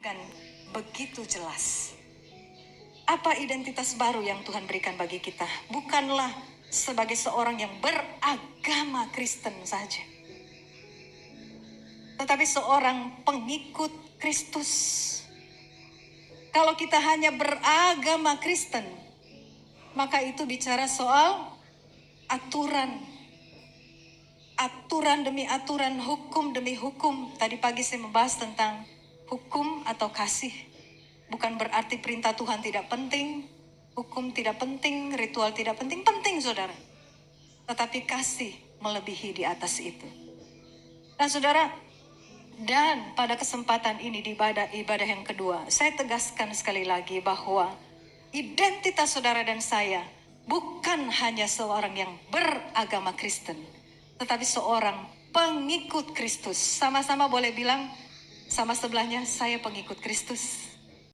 kan begitu jelas. Apa identitas baru yang Tuhan berikan bagi kita? Bukanlah sebagai seorang yang beragama Kristen saja, tetapi seorang pengikut Kristus. Kalau kita hanya beragama Kristen, maka itu bicara soal aturan. Aturan demi aturan, hukum demi hukum. Tadi pagi saya membahas tentang hukum atau kasih. Bukan berarti perintah Tuhan tidak penting, hukum tidak penting, ritual tidak penting. Penting, saudara. Tetapi kasih melebihi di atas itu. Nah, saudara, dan pada kesempatan ini di ibadah yang kedua, saya tegaskan sekali lagi bahwa identitas saudara dan saya bukan hanya seorang yang beragama Kristen, tetapi seorang pengikut Kristus. Sama-sama boleh bilang sama sebelahnya, saya pengikut Kristus.